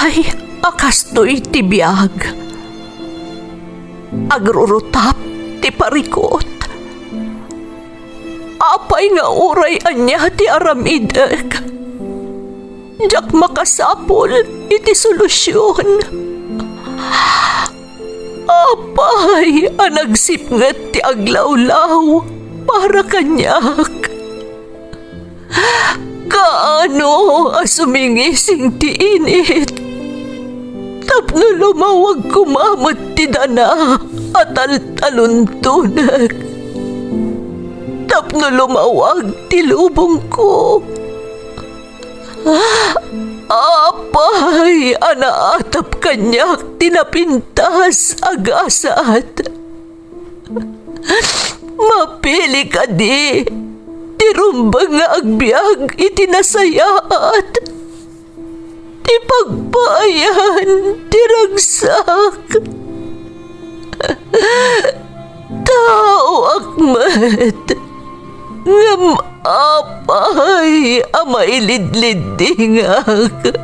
Apay, akastoy tibiyag. Agrurutap ti parikot. Apay nga uray anya ti aramidek. Jak makasapol iti solusyon. Apay, anagsipnget ti aglawlaw para kanyak. Kaano asumingising ti init? Tapno lumawag kumamot ti dana at taluntunag. Tapno lumawag ti lubong ko. Apay, anaatap kanyak tinapintas agasat. Mapili ka di, tirumbang nga agbyag itinasayaat. Ti pagbayan, tiragsak. Tao akmat, ngam apay, amailidlidingak.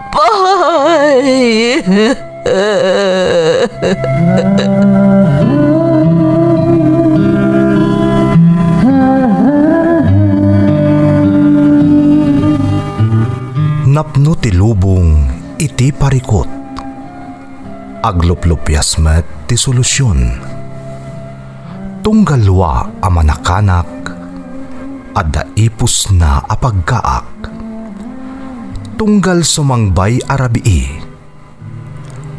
Apay. Napno ti lubong iti parikot. Agluplupyas met ti solusyon. Tunggalwa a manakanak, adda ipus na apagkaak. Tunggal sumangbay arabii,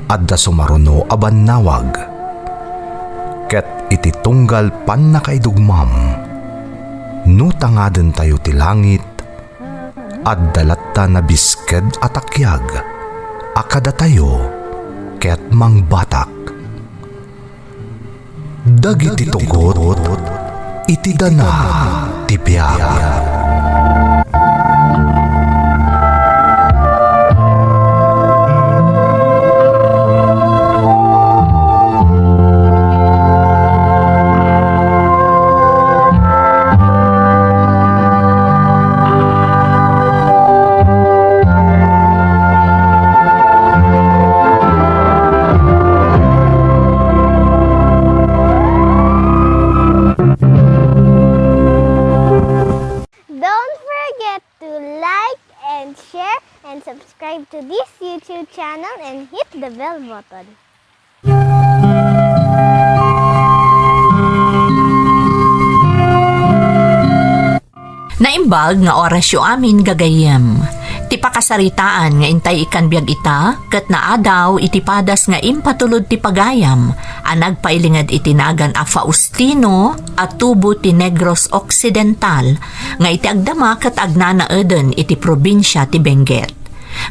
adda sumaruno a bannawag. Ket iti tunggal pan nakaidugmam, nutangaden tayo ti langit, adda latta na bisked atakyag, akada tayo, ket mangbatak. Dagiti tugot, iti dana ti biag. Subscribe to this YouTube channel and hit the bell button. Naimbag nga orasyo amin gagayem. Ti pakasaritaan nga intay ikan biag ita, ket naadaw iti padas nga impatulod ti pagayam, anagpailingad itinagan a Faustino at tubo ti Negros Occidental, nga iti agdama ket agnana eden iti probinsya ti Benguet.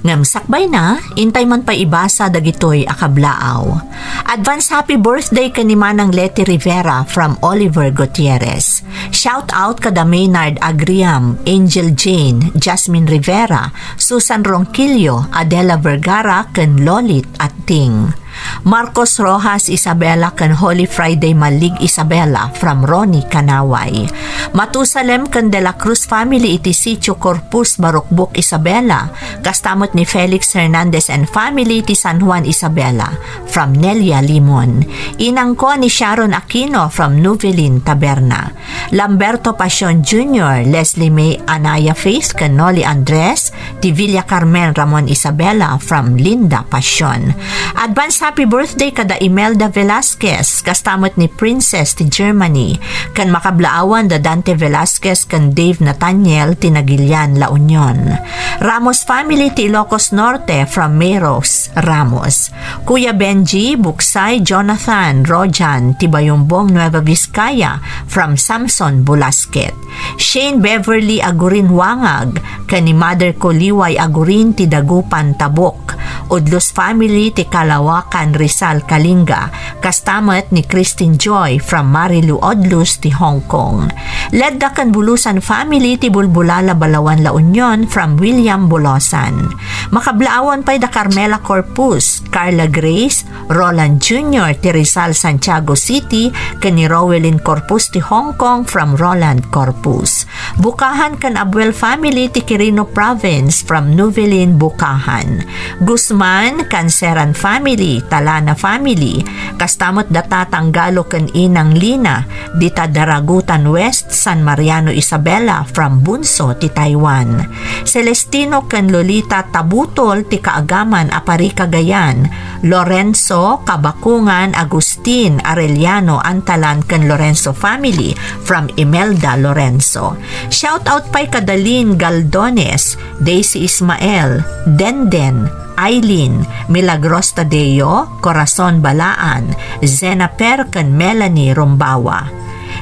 Ngam sakbay na, intay man pa ibasa dagitoy akablaaw. Advance happy birthday kani Manang Leti Rivera from Oliver Gutierrez. Shout out kada Maynard Agriam, Angel Jane, Jasmine Rivera, Susan Ronquillo, Adela Vergara, ken Lolit at Ting. Marcos Rojas Isabela ken Holy Friday Malig Isabela from Ronnie Kanaway. Matusalem ken De La Cruz family iti Sitio Corpus Barukbuk Isabela. Kastamot ni Felix Hernandez and family iti San Juan Isabela from Nelia Limon. Inangko ni Sharon Aquino from Nuvelin Taberna. Lamberto Pasion Jr., Leslie May Anaya Faith ken Noli Andres, ti Villa Carmen Ramon Isabela from Linda Pasion. Advance happy birthday kada Imelda Velasquez, kastamot ni Princess ti Germany, kan makablaawan da Dante Velasquez kan Dave Nathaniel ti Nagilian, La Union. Ramos family ti Ilocos Norte from Meros, Ramos. Kuya Benji, Buksay, Jonathan, Rojan ti Bayumbong, Nueva Vizcaya from Samson, Bulasket. Shane Beverly Agurin Wangag, kan ni Mother Koliway Agurin ti Dagupan, Tabok. Udlos family ti Kalawakan, Rizal, Kalinga, kastamat ni Christine Joy from Marilu Odlus ti Hong Kong. Led da kan Bulusan family ti Bulbulala, Balawan, La Union from William Bulosan. Makablaawan pa'y da Carmela Corpus, Carla Grace, Roland Jr. ti Rizal, Santiago City, ken ni Rowelyn Corpus ti Hong Kong from Roland Corpus. Bukahan kan Abuel family ti Quirino Province from Nuvelin, Bukahan. Guzman Canceran family, Talana family, kastamot data Tanggalo ken Inang Lina, dita Daragutan West, San Mariano Isabela from Bunso ti Taiwan. Celestino ken Lolita Tabutol ti Kaagaman, Apari, Cagayan. Lorenzo Kabakungan Agustin Arellano Antalan ken Lorenzo family from Imelda, Lorenzo. Shout out pa'y Kadalin Galdones, Daisy Ismael, Denden, Eileen, Milagros Tadeo, Corazon Balaan, Zena Perken, Melanie Rumbawa.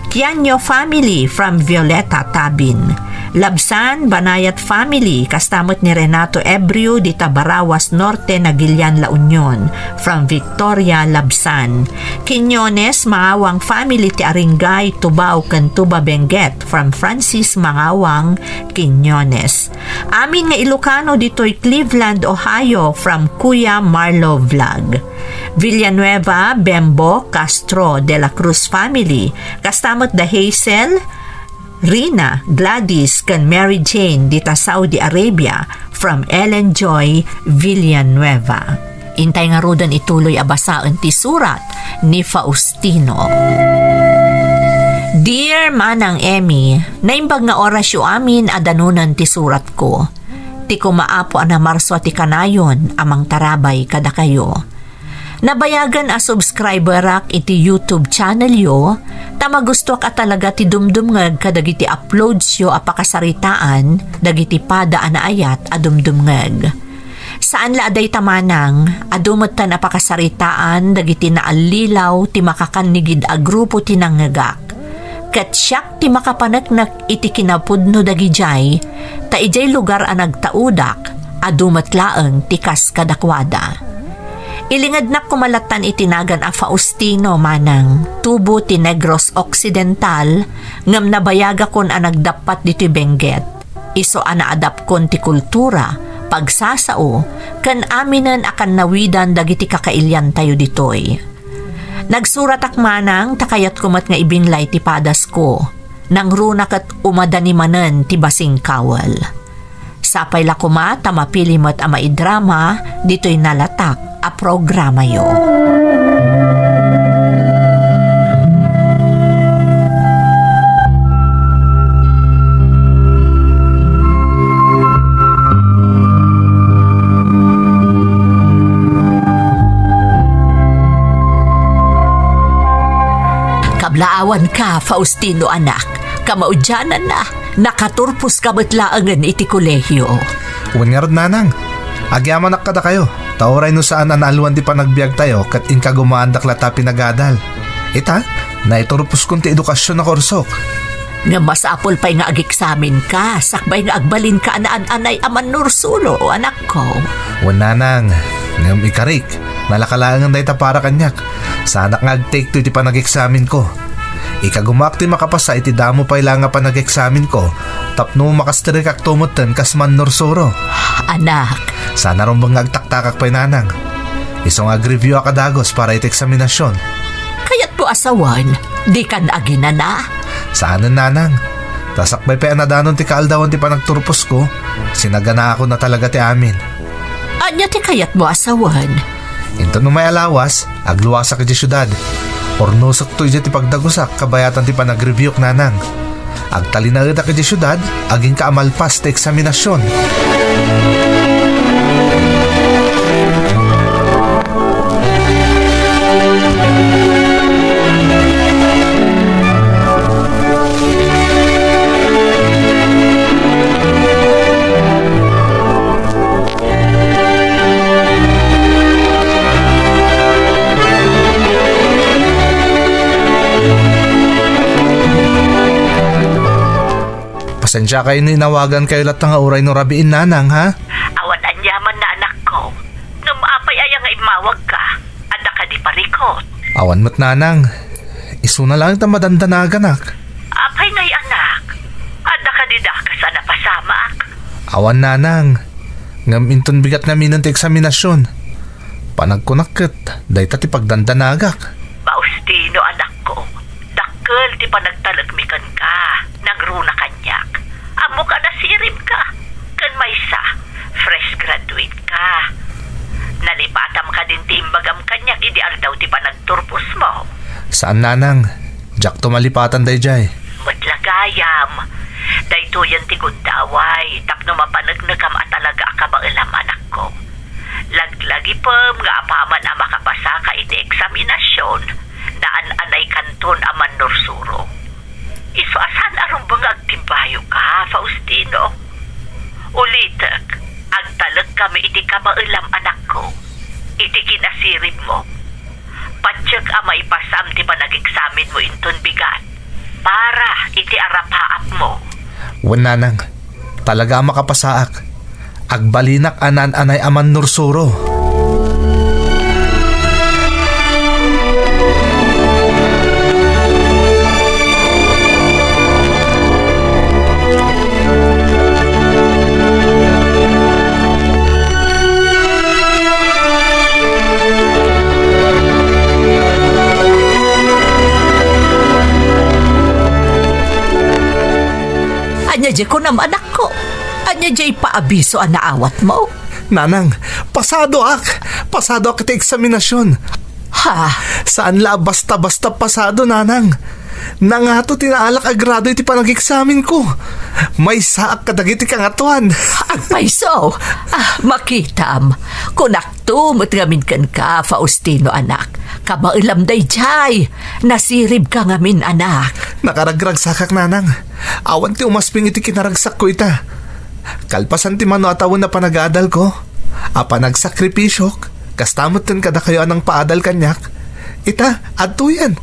Kianyo family from Violeta, Tabin. Labsan Banayat family, kastamot ni Renato Ebrio di Tabarawas Norte, Nagilian, La Union from Victoria, Labsan. Quiñones Mangawang family ti Aringay, Tubao ken Tuba Benguet from Francis Mangawang, Quiñones. Amin nga Ilocano ditoy Cleveland, Ohio from Kuya Marlo Vlog. Villanueva Bembo Castro de la Cruz family, kastamot da Hazel, Rina, Gladys ken Mary Jane dita Saudi Arabia from Ellen Joy Villanueva. Intay nga rudan ituloy abasaan ti surat ni Faustino. Dear Manang Emmy, naimbag nga oras yu amin adanunan ti surat ko. Ti kumaapo na Marso ti kanayon amang tarabay kada kayo. Nabayagan a subscriberak iti YouTube channel yo, tamagusto ka talaga ti dumdumngeg kadagiti uploads yo a pakasaritaan, dagiti pada ana ayat a dumdumngeg. Saan la aday tamanang, adumot tan a pakasaritaan, dagiti naalilaw ti makakanigid a grupo ti nanggagak. Ket siyak ti makapaneknak iti kinapudno dagijay, ta ijay lugar a nagtaudak, adumot laeng ti kas kadakwada. Ilingad na kumalatan itinagan a Faustino manang tubo ti Negros Occidental ngam nabayaga kon a nagdapat diti Benguet. Iso a naadap kon ti kultura, pagsasao, kan aminan akan nawidan dagiti kakailyan tayo ditoy. Nagsurat ak manang takayat kumat nga ibinlay ti padas ko, nang runak at umadanimanen ti basing kawal. Sapay la kuma tamapilimot a maidrama ditoy nalatak a programa yo. Kablaawan ka, Faustino anak. Kamaudyanan na. Nakaturpos ka batlaangan iti kolehyo. Uwan nga rod nanang, agyaman kada kayo. Tauray no saan analuan di pa nagbiag tayo kat inka gumaandak lata pinagadal. Ita, naiturupos kong ti edukasyon na korsok. Nga masapol pa'y nga ag-examin ka, sakbay nga agbalin ka anaan-anay aman nursulo, anak ko. Uwan nanang, ngam ikarik, malakalangan dahi ta para kanyak. Sana nga ag-take to iti pa nag-examin ko. Ika gumakti makapasa iti damo pa'y lang nga pa nag-examin ko, tapno makastirik ak tumutan kas man nursuro. Anak, sana ron bang agtaktakak pa'y nanang. Isong ag-review akadagos para iti eksaminasyon. kaya't po asawan, di ka na aginana. Sana nanang. Tasakbay pa anadanon ti kaaldawan ti panagturpos ko. Sinagana ako na talaga ti amin. Anya ti kayat mo asawan? Ito no may alawas, agluwasak iti syudad. Ornosok to iti pagdagusak kabayatan ti panag-reviewk nanang. Agtalinagda iti syudad, aging kaamalpas ti eksaminasyon. Pasensya kayo inawagan kayo lahat nga uray no rabiin nanang ha? Awan anyaman na anak ko. No Apay aya nga imawag ka. Ada ka di parikot. Awan mo't nanang. Isu na lang ita madandanagan ak. Apay ngay anak. Ada ka di dakas na pasamak. Awan nanang. Ngam inton bigat namin ng eksaminasyon. Panagkunakit, dahi ti pagdandanagak. Faustino anak ko. Dakkel ti panagtalagmikan ka. Nagruna kanyak. Amo ka na sirip ka. Kan may sa, fresh graduate ka. Nalipatam ka din ti imbagam kanyak. Ideal daw ti panagturpos mo. Saan nanang? Jack tumalipatan dahi jay. Matlagayam. Dahito yan ti gundaway. Tapno mapanagnagam at talaga akabailam anak ko. Laglagi pam nga apaman ang makapasa ka iti eksaminasyon daan anay kanton aman nursuro. Iso asan arong bang agtibayo ka, Faustino? Ulitek, agtalag kami iti kabailam anak ko. Iti kinasirib mo. Patsyag ama ipasam ti panag-eksamin mo inton bigat. Para iti arapaap mo. Wan nanang, talaga makapasaak. Agbalinak anan-anay aman nursuro. Anya di ko naman anak ko. Anya di paabiso ang naawat mo. Nanang, pasado ak. Pasado ak iti eksaminasyon. Ha? Saan la basta-basta pasado, nanang? Nangato tinaalak agrado iti panag-eksamin ko. May saak kadagiti kangatuan. Agpaiso. Makitam. Kunaktumot ngamin kan ka, Faustino anak. Kabailam day jay. Nasirib ka ngamin anak. Nakaragragsak ak, nanang. Awan ti umasping iti kinaragsak ko ita. Kalpasan ti mano atawon na panag-aadal ko. Nagsakripisyok. Kastamot tin kada kayo anang paadal kanyak. Ita, adto yan.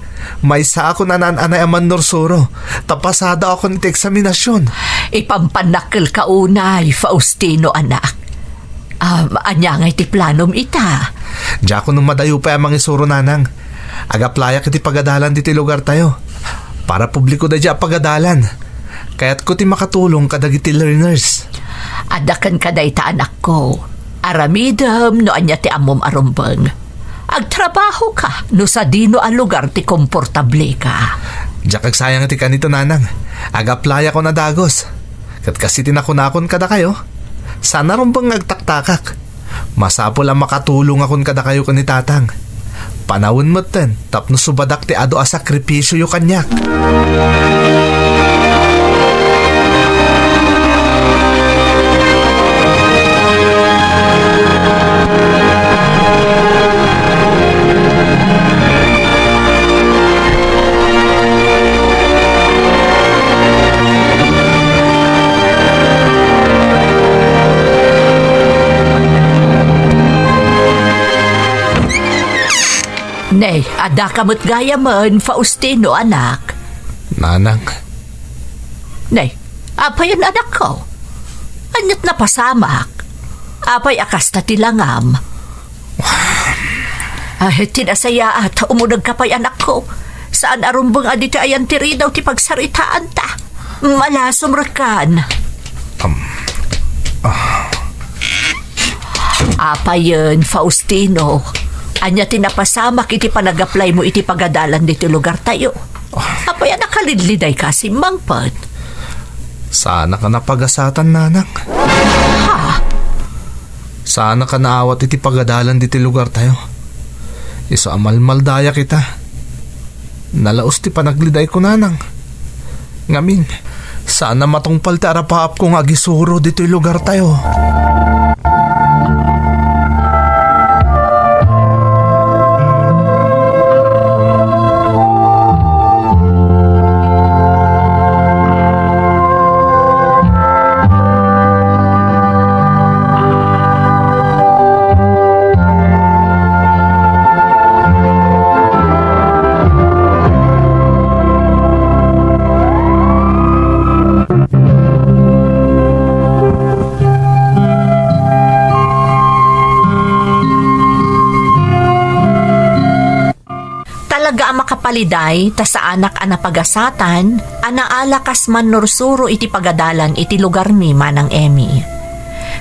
May sa ako nanananay aman nursuro. Tapasada ako niti eksaminasyon. Ipampanakil ka unay, Faustino anak. Anya nga iti planom ita. Diya ko nung madayo pa amang isuro, nanang. Agaplayak iti pagadalan diti lugar tayo. Para publiko da diya pagadalan. Kaya't ko ti makatulong kadagiti learners. Adakan ka day ta anak ko. Aramidam no anya ti amom arumbang. Agtrabaho ka no sa dino a lugar ti komportable ka. Diya kagsayang iti kanito, nanang. Agaplaya ko na dagos. Kat kasi tinakunakon kada kayo. Sana rumbang agtaktakak. Masapol ang makatulong akon kada kayo kanitatang. Panawon mo ten, tapno subadak ti ado a sakripisyo yu kanyak. Nay, ada kamot gaya man, Faustino anak. Nanang, Nay, apay ang anak ko. Anyat na pasamak. Apay akas na tilangam. Tinasaya at umunag ka pa'y anak ko. Saan arumbang adito ayan tirinaw ti pagsaritaan ta. Malasom rekan. Apay yun, Faustino. Anya tinapasamak iti panag-apply mo iti pagadalan dito lugar tayo. Apay nakalidliday kasi mangpad. sana ka napagasatan, nanang. Ha? Sana ka naawat iti pagadalan diti lugar tayo. Iso amalmaldaya kita. Nalaos ti panagliday ko, nanang. Ngamin, sana matungpal ti arapaap kong agisuro diti lugar tayo. Baliday, ta sa anak ana pagasatan, anaalakas man nursuro iti pagadalan iti lugar mi manang Emi.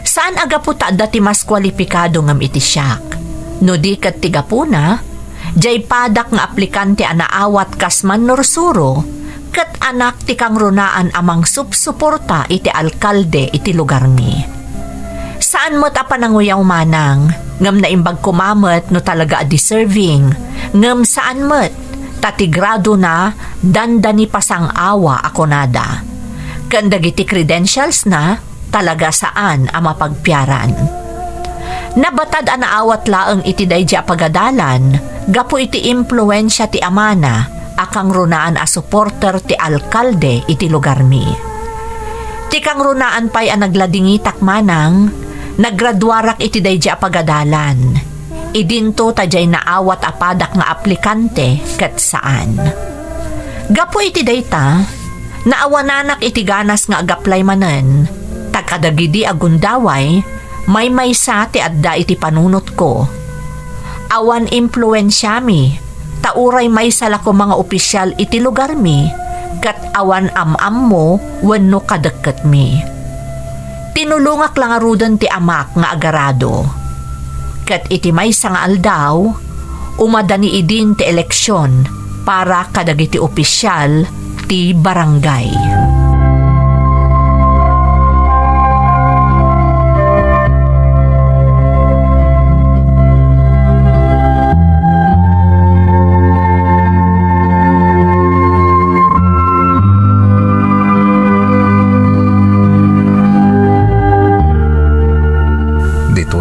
Saan aga po ta dati mas kwalipikado ngam iti siyak? No di kat tigapuna, jay padak nga aplikante anaawat kas man nursuro, kat anak ti kang runaan amang supsuporta iti alkalde iti lugar mi. Saan mo't apananguyaw manang, ngam na imbag kumamet no talaga deserving, ngam saan mo't tatigrado na dandani pasang awa ako nada. Kandagiti credentials na talaga saan ang mapagpiaran. Nabatad anaawat laeng iti dayja pagadalan, gapo iti impluensya ti amana, akang runaan a supporter ti alkalde iti lugar mi. Ti kang runaan pa'y ang nagladingitak manang, naggraduarak iti dayja pagadalan. Idinto tajay naawat apadak nga aplikante ket saan. Gapo iti dayta, naawananak iti ganas nga agaplay manen, takadagidi agundaway, may maysa ti adda iti panunot ko. Awan impluensya mi, tauray may sala ko mga opisyal iti lugar mi, kat awan am mo wenno kadagket mi. Tinulungak lang arudan ti amak nga agarado. Kat iti maysa nga aldaw, umadani idin ti eleksyon para kadagiti opisyal ti barangay.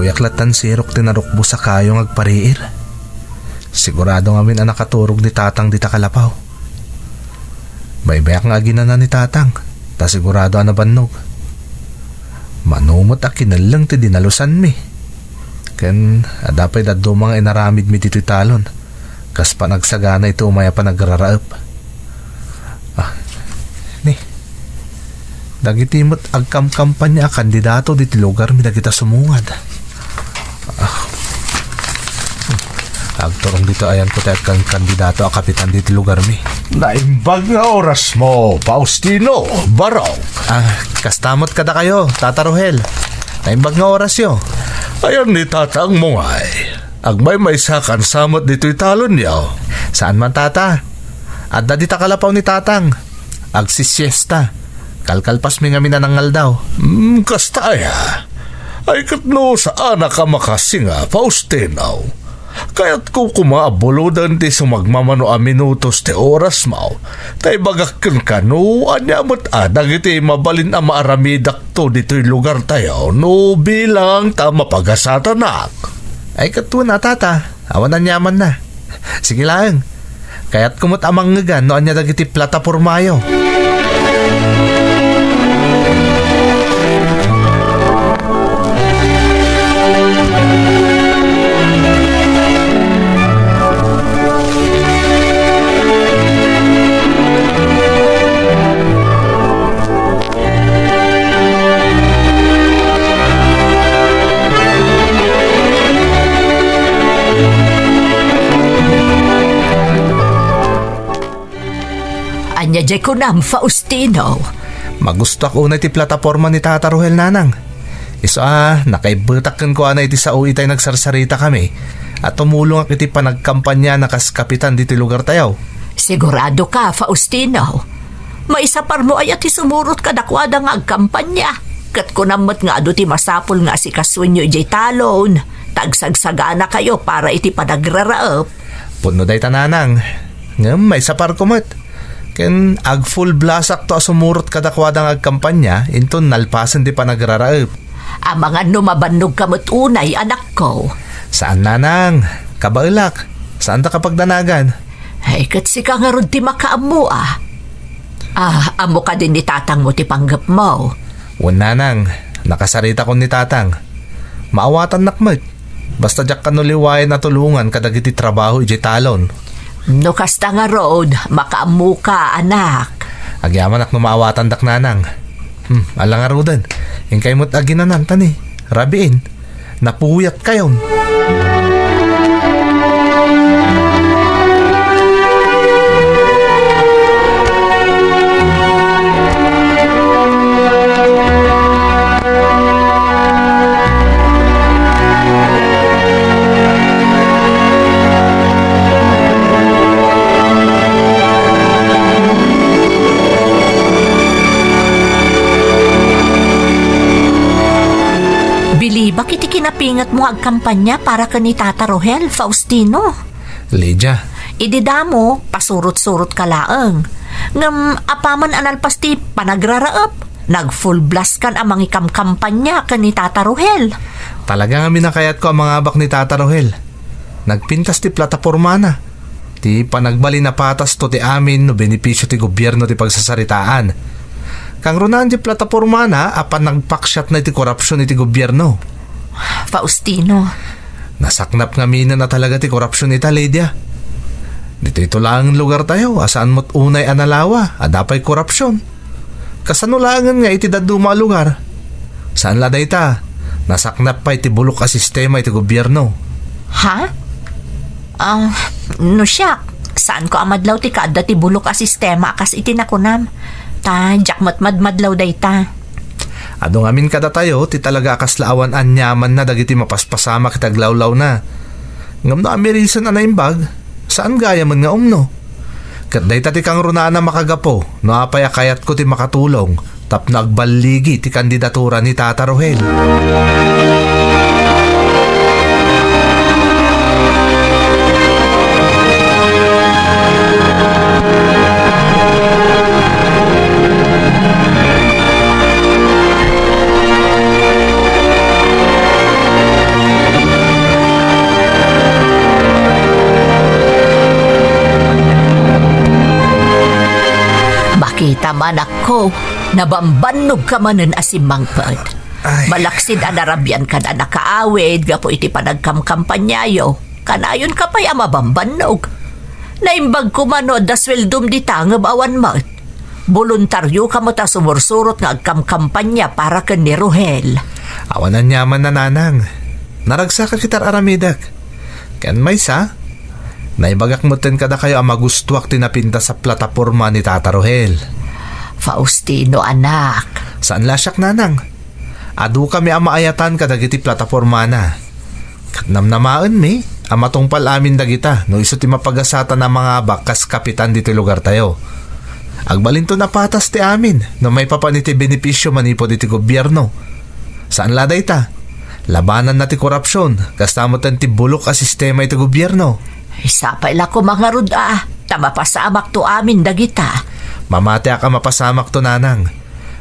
Yaklatan sirok tinarukbo sa kayong agpariir. Sigurado ngamin ang nakaturog ni tatang di takalapaw. Baybayak nga ginana ni tatang, ta sigurado ang nabannog. Manumot a kinalang ti dinalusan mi. Ken adapay daddo mga inaramid mi dito talon. Kas pa nagsagana ito umaya pa nagraraap. Ni. Dagitimot agkamkampanya kandidato diti lugar mi dagita sumungad. Agturong dito ayan ko tayo kang kandidato a kapitan dito lugar mi. Naimbag nga oras mo, Faustino, Barok. Kastamot kada kayo, Tata Rohel. Naimbag nga oras yo. Ayan ni tatang mo ngay. Agmay may sakan samot dito italon yaw. Saan man tata? Adda di takalapaw ni tatang. Agsisiesta. Kalkalpas mi nga minanangal daw. Kasta aya. Ay katno sa anak ka makasinga, Faustino. Kaya't ko kumaabuludan ti sumagmamano a minutos ti oras mo. Tay bagakken ka no, anya mo't adag iti mabalin a maaramidak to dito'y lugar tayo no bilang tama pagasatanak. Ay katwa na tata, awan na nyaman na. Sige lang, kaya't kumot amang ngagan no anya dagiti platapormayo. Anya jay ko nam, Faustino. Magusto ako na iti plataporma ni Tata Rohel nanang. Iso nakaibutakan ko na iti sa uitay nagsarsarita kami at tumulong ak iti panagkampanya na kas kapitan dito lugar tayo. Sigurado ka, Faustino. Maisapar mo ay ati sumurot ka dakwada nga agkampanya. Kat ko namot nga ado ti masapul nga si kaswenyo ijay talon. Tagsagsagana kayo para iti panagraraap. Puno day tananang. Ngam, may sapar kumot. Ken ag full blasak to sumurot kadakwada nga agkampanya, inton nalpasan di panagraraap. Ang mga numabannog kamot unay, anak ko. Saan nanang? Kabailak. Saan ta kapag danagan? Ay, kat si ka nga ron ti makaamu amo ka din ni tatang mo ti panggap mo. Nanang, nakasarita ko ni tatang. Maawatan nakmat. Basta jak kanuliwayan na tulungan kadagiti trabaho iti talon. No kasta nga road, makaamu ka, anak. Agyaman ak numaawatan dak nanang. Alang arudan. Ingkay mo't aginanan tani. Rabiin. Napuyat kayon. pinapingat mo ag kampanya para ka ni Tata Rohel, Faustino. Lydia, Ididamo, pasurot-surot ka laeng. Ngam apaman analpas ti panagraraap. Nag-full blast kan amang kampanya ka ni Tata Rohel. talaga nga minakayat ko ang mga abak ni Tata Rohel. Nagpintas ti plataporma na. Ti panagbali na patas to ti amin no benepisyo ti gobyerno ti pagsasaritaan. Kang runan ti plataporma na apan nagpaksyat na ti korupsyon ti gobyerno. Faustino, Nasaknap nga mina na talaga ti korupsyon ita, Lydia. Dito lang ang lugar tayo, asaan mo't unay analawa, adapay korupsyon. Kasanulangan nga iti daduma lugar. Saan la dayta? Nasaknap pa iti bulok a sistema iti gobyerno. ha? No siya, saan ko amadlaw ti kaadda ti bulok a sistema akas itinakunam? Ta, jakmat-madmadlaw dayta. Adong amin kada tayo, ti talaga akaslaawan anyaman na dagiti mapaspasama kitaglawlaw na. Ngam na amerisan na naimbag, saan gaya man nga umno? Kat dayta ti kang runaan na makagapo, no apay akayat ko ti makatulong, tap nagbaligi ti kandidatura ni Tata Rohel. Makita man ako, nabambanog ka manen asimangpad. Ay. Malaksid ang Arabian ka na nakaawid, gapo iti panagkamkampanyayo. Kanayon ka pa'y amabambanog. Naimbag ko mano, dasweldum di tangab awan mat. Voluntaryo ka mo ta sumursurot nga agkamkampanya para ka ni Rohel. Awanan yaman na nanang. Naragsa ka kitar aramidak. Ken may sa? Naibagak mo ten kada kayo ang magustuak tinapinta sa plataporma ni Tata Rohel. Faustino anak, Saan lasyak nanang? Adu kami ang maayatan kadagiti plataporma na. Katnamnamaan mi, ang matungpal amin dagita no iso ti mapagasatan ng mga bakas kapitan dito lugar tayo. Agbalinto na patas ti amin no may papaniti benepisyo manipo diti gobyerno. Saan laday ta? Labanan na ti korupsyon, kastamotan ti bulok a sistema iti gobyerno. isa pa ila ko mga ruda, tamapasamak to amin dagita. Mamate ka mapasamak to nanang.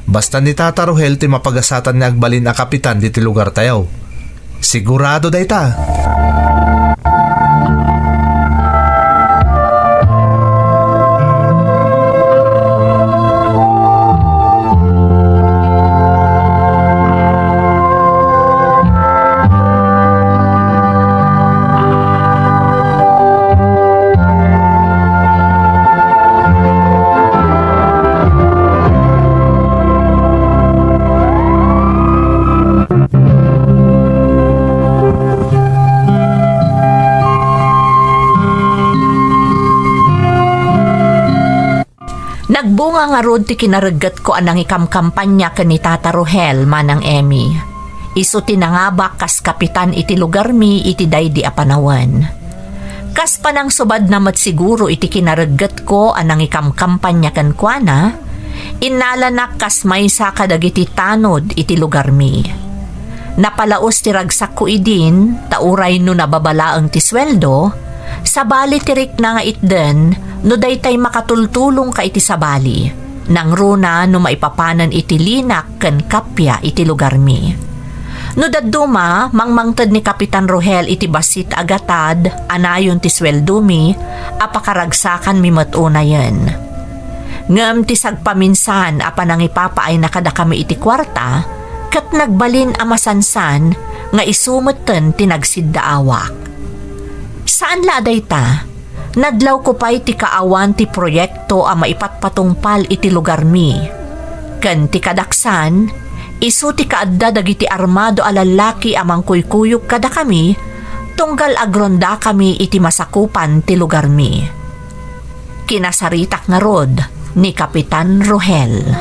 Basta ni Tata Rohel ti mapagasatan ni agbalin a kapitan diti lugar tayo. Sigurado day ta. Nagbunga nga rod ti kinaragat ko anang ikamkampanya ka ni Tata Rohel manang Emmy. Iso tinangabak kas kapitan iti lugar mi iti daydi a panawan. Kas panang subad namat siguro iti kinaragat ko anang ikamkampanya kan kuana, inalanak kas maysa kadagiti tanod iti lugar mi. Napalaos ti ragsak ko idin, tauray no nababalaang ti sweldo, sabali tirik na nga itden, no daytay makatultulong ka iti sabali. Nang runa no maipapanan iti linak ken kapya iti lugar mi. No dadduma, mangmangtad ni Kapitan Rohel iti basit agatad, anayon ti sweldo mi, apakaragsakan mi matunayan. Ngem ti sagpaminsan apan ang ipapaay na kada kami iti kwarta, kat nagbalin amasansan nga isumeten ti nagsiddaawak. Saan laday ta? Nadlaw ko pa iti kaawan ti proyekto a maipatpatungpal iti lugar mi. Ken ti kadaksan, isu ti kaadda dagiti armado a lalaki amang kuykuyok kada kami, tunggal agronda kami iti masakupan ti lugar mi. Kinasaritak nga rod ni Kapitan Rohel.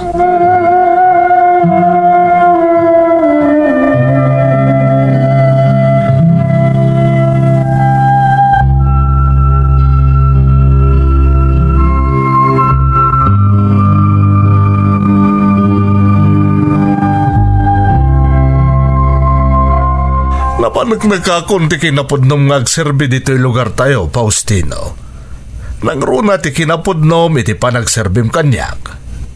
Napanagkakon ti kinapudnom nga agserbi dito'y lugar tayo, Faustino. Nangruna ti kinapudnom iti panagserbim kanyak.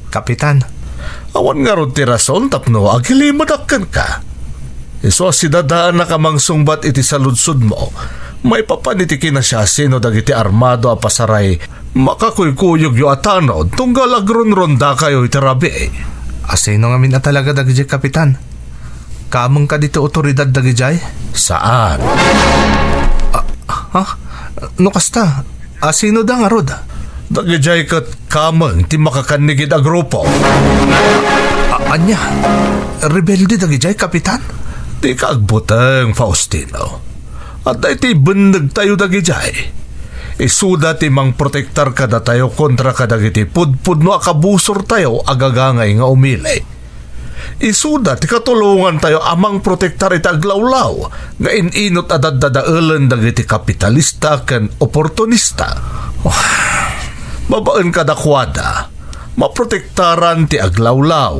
Kapitan, Awan nga ron ti rason tapno agilimadakkan ka. Iso asidadaan na kamang sungbat iti saludsud mo. May papaniti kinasya sino dagiti armado a pasaray makakuykuyog yu atanod tunggal agron-ronda kayo iti rabi. asino nga min talaga dagijay kapitan. Kamang ka dito otoridad dagijay? Saan? Ha? No kasta? Asino da nga rod? Dagijay kat kamang ti makakanigid a grupo. Anya? Rebelde dagijay kapitan? Di kaagbutang, Faustino. At iti bendag tayo dagijay. Isuda ti mang protektar kada tayo kontra kadagiti pudpud no akabusor tayo agagangay nga umili. Isuda ti katulungan tayo amang protektar iti aglawlaw nga ininot adadadaalan dagiti kapitalista ken oportunista. Babaan kadakwada, maprotektaran ti aglawlaw.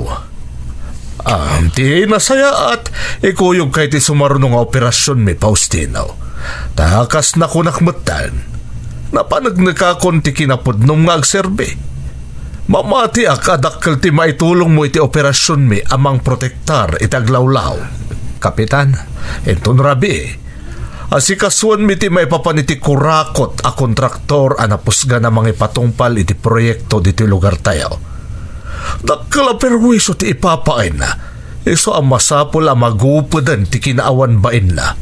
Ti nasaya at ikuyog kay ti sumarunong nga operasyon mi Faustino. Takas na kunakmatan. Napanagnakakon ti kinapudnom nga agserbi. Mamati akadakkel ti maitulong mo iti operasyon mi amang protektar iti aglawlaw. Kapitan, Enton rabi, asikasuan mi ti maipapaniti kurakot a kontraktor a napusga na mga ipatungpal iti proyekto diti lugar tayo. Dakkala perwiso ti ipapain na, iso ang masapul a magupudan ti kinaawan bain na.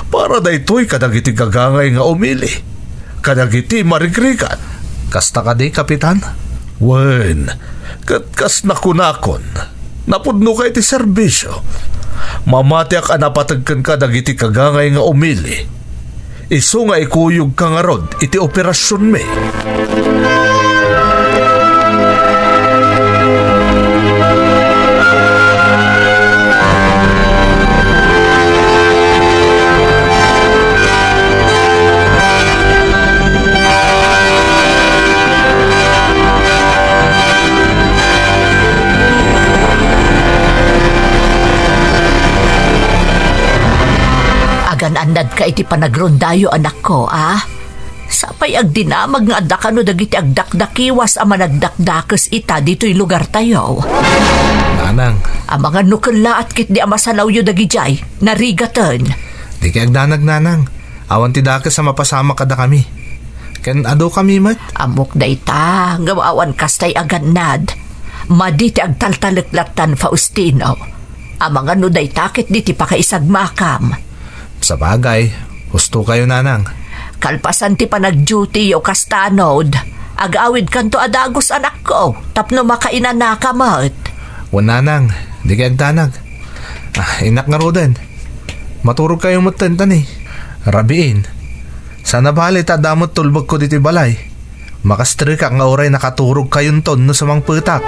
Para daytoy kadagiti gagangay nga umili, kadagiti marigrigan. kasta ka di kapitan? Wen, katkas na kunakon, napudno kay ti serbisyo. Mamatiak anapatagkan ka dagiti kagangay nga umili. Isu nga ikuyog ka nga rod iti operasyon mi. Andad ka iti panagrondayo anak ko, Sapay agdinamag nga adda no dagiti agdakdakiwas a managdakdakes ita dito'y lugar tayo. Nanang, Ang mga nukula at kit di amasalaw yu dagijay, narigatan. di kay agdanag nanang. Awan ti daka sa mapasama kada kami. Ken ado kami mat? Amok da ita, gawawan kastay agannad. Maditi agtaltaliklatan Faustino. Ang mga no da ita kit di ti pakaisagmakam. Sa bagay, husto kayo nanang. Kalpasan ti panag-duty o kastanod. Agawid kanto adagos anak ko, tapno makainan na kamot. Nanang, di kay agdanag. Inak nga rodan. Maturog kayong matantan eh. Rabiin. Sana bali ta damot tulbog ko dito balay. Makastri ka nga oray nakaturog kayong ton no sa mang putak.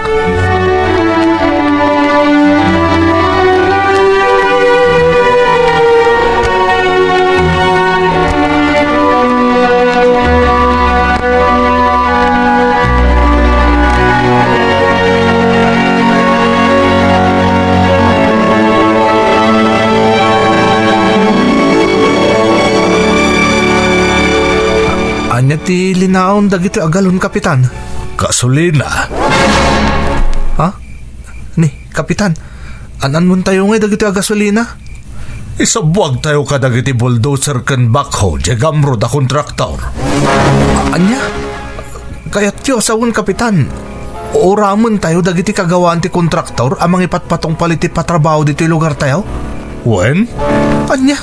Anya ti linaon dagiti agalon kapitan. Gasolina. Ha? Ni, kapitan. Anan mo tayo nga dagiti gasolina? Isabuag tayo kadagiti bulldozer ken backhoe di gamro da kontraktor. Anya? Kayat yo sawon kapitan. Oramon tayo dagiti kagawaan ti kontraktor amang ipatpatong paliti patrabaho dito lugar tayo? Wen? Anya?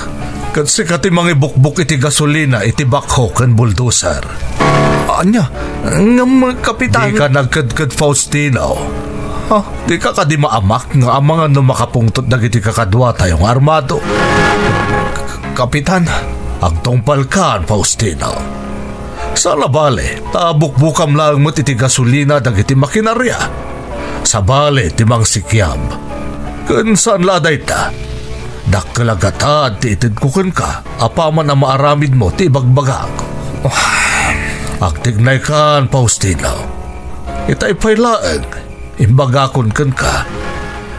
Kasi kati mga bukbuk iti gasolina iti backhoe ken bulldozer. Anya? Nga mga kapitan. Di ka nagkadkad Faustino. Ha? Di ka kadi maamak nga ang mga makapungtot dagiti kakadwa tayong armado. Kapitan. Agtungpal ka, Faustino. Sana bale, tabukbukam lang mo iti gasolina dagiti makinarya. Sa bale, timang sikyab. Kun saan laday ta? Dakkalagata ti itidkukan ka, apaman na maaramid mo ti bagbagak. Agtignay kan, Faustino. Itay pailaeng, imbagakon kan ka.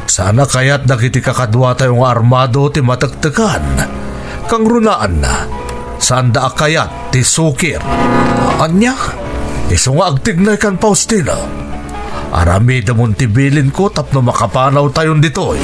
Sana kaya't dagiti kakadwa tayong armado ti matagtagan. kang runaan na. Sanda akayat ti sukir. Anya, iso nga agtignay kan Faustina. Arami damon ti bilin ko tapno makapanaw tayon ditoy.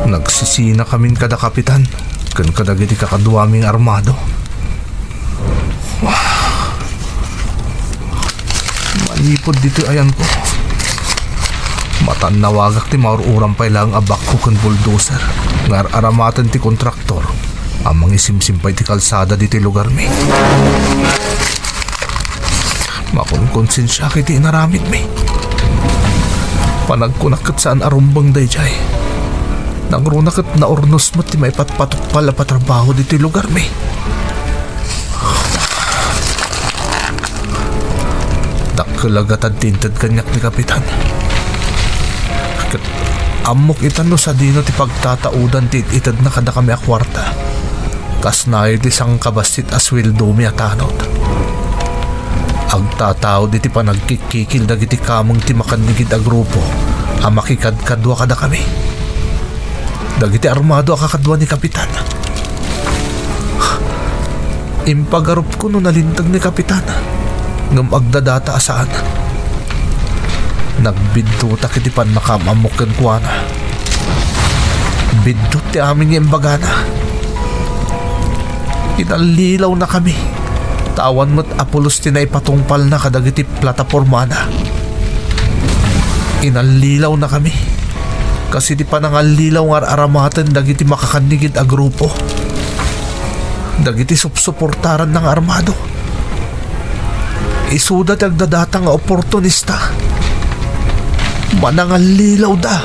Nagsisina kamin kada kapitan, kan kadagiti kakaduaming armado. Manipod dito ayan ko. Matanawagak ti maururang pa ilang abak ko kan bulldozer. Ngar aramatan ti kontraktor. Amang isimsimpay ti kalsada dito lugar mi. Makunkonsensya kiti inaramid mi. Panagkunakat saan arumbang dayjay. Nangrunakat na ornos mo ti may patpatok pala patrabaho dito lugar mi. Dakkalagatan tintad kanyak ni kapitan. Kat amok itan no sa dino ti pagtataudan ti itad na kada kami akwarta. Kas na iti sang kabasit aswildo mi atanod. Agtatao di ti panagkikikil dagiti kamong ti makanigid a grupo. Amakikadkadwa kada kami. Dagiti armado akakadwa ni kapitan. Impagarup ko no nalintag ni kapitan. Ngam agdadata asaan. Nagbidduta kiti pan makamamok ken kuana. Biddut ti aming imbagana. Inalilaw na kami. Tawan mo't apulos tinay patungpal na kadagiti plataporma na. Inalilaw na kami. Kasi di pa nangalilaw nga aramatan dagiti makakanigid a grupo. Dagiti supsuportaran ng armado. Isudat agdadata nga oportunista. Manangalilaw da.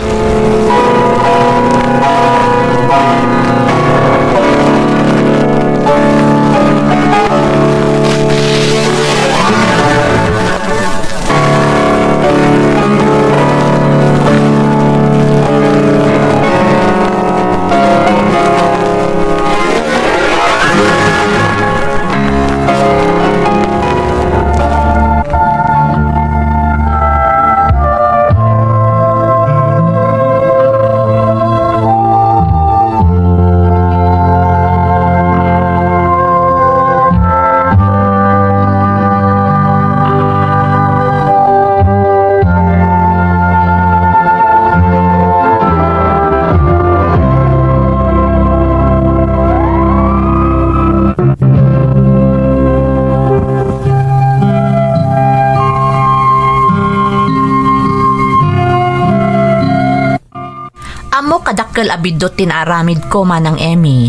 Kadakkel abidot tinaramid ko manang Emmy.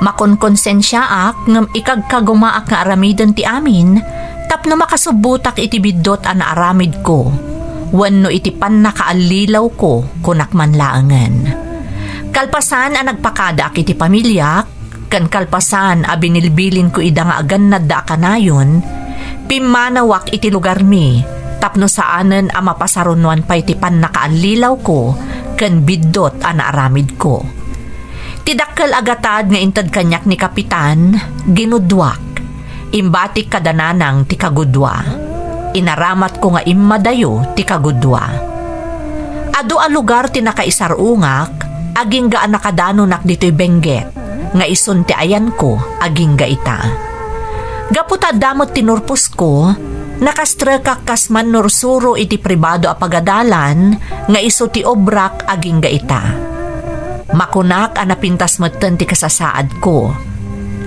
Makonkonsensya ak ngam ikagkagumaak nga aramiden ti amin tapno makasubutak iti bidot an aramid ko. Wenno iti pan nakaalilaw ko kunak man laangan. Kalpasan ang nagpakada ak iti pamilya kan kalpasan a binilbilin ko ida nga agan nadda kanayon pimanawak iti lugar mi tapno saanen a mapasarunuan pa iti pan nakaalilaw ko ken biddot ana aramid ko. Tidakkel agatad nga intad kanyak ni kapitan, ginudwak. Imbatik kadananang ti kagudwa. Inaramat ko nga immadayo ti kagudwa. Adu a lugar ti nakaisarungak, aging gaan nakadanunak dito'y Benguet, nga isun ti ayan ko, aging gaita. Gaputa damot tinurpos ko, nakastrekak kasman nursuro iti pribado a pagadalan nga iso ti obrak aging gaita. Makunak a napintas metten ti kasasaad ko.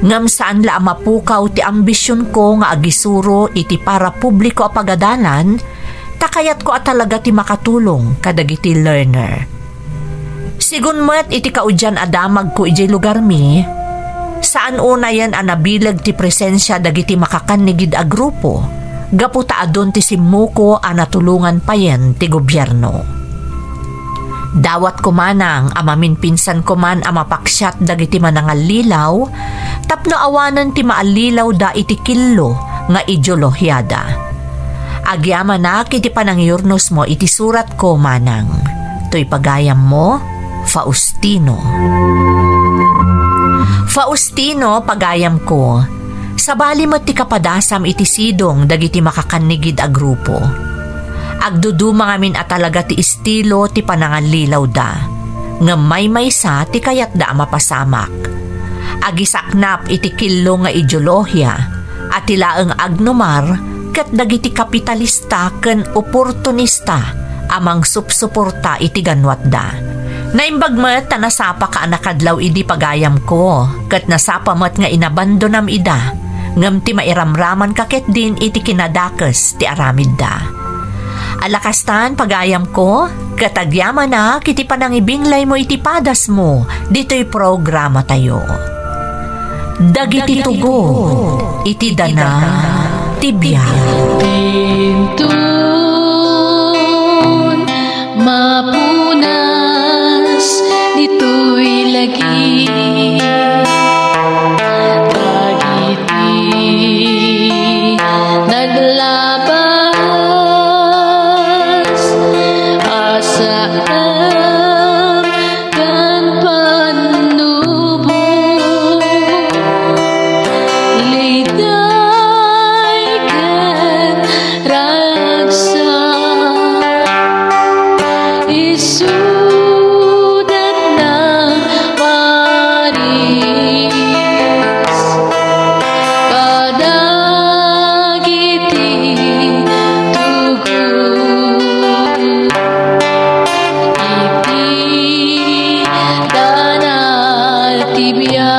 Ngam saan la mapukaw ti ambisyon ko nga agisuro iti para publiko a pagadalan, takayat ko a talaga ti makatulong kadagiti learner. Sigun met iti kaudyan adamag ko iti lugar mi, saan una yan a nabilag ti presensya dagiti makakanigid a grupo, gaputa adon ti simuko a natulungan pa yan ti gobyerno. Dawat ko manang amamin pinsan ko man amapaksyat dagiti manangalilaw, tapno awanan ti maalilaw da iti killo nga ideolohyada. Agyaman na kiti panangyurnos mo iti surat ko manang. To'y pagayam mo, Faustino. Faustino, pagayam ko, sabali mo ti kapadasam iti sidong dagiti makakanigid a grupo. Agduduma ngamin at talaga ti estilo ti panangalilaw da, nga may-maysa ti kayat da mapasamak. Agisaknap iti killo nga ideolohya, at ilaang agnumar kat dagiti kapitalista ken oportunista amang supsuporta iti ganwat da. Naimbagmat ta nasapa ka anakadlaw idi pagayam ko, kat nasapamat nga inabandonam ida, ngam ti mairamraman kaket din iti kinadakes ti aramid da. Alakastan pagayam ko, katagyaman na kiti panangibinglay mo iti padas mo, dito'y programa tayo. Dagiti tugo, iti dana, tibiyay. Pintun, mapunas, dito'y lagi. Dagiti, naglabas, asaan kan panubo. Liday kan ragsak, isudat ng Paris. Kadagiti tugot, iti danal tibiyay.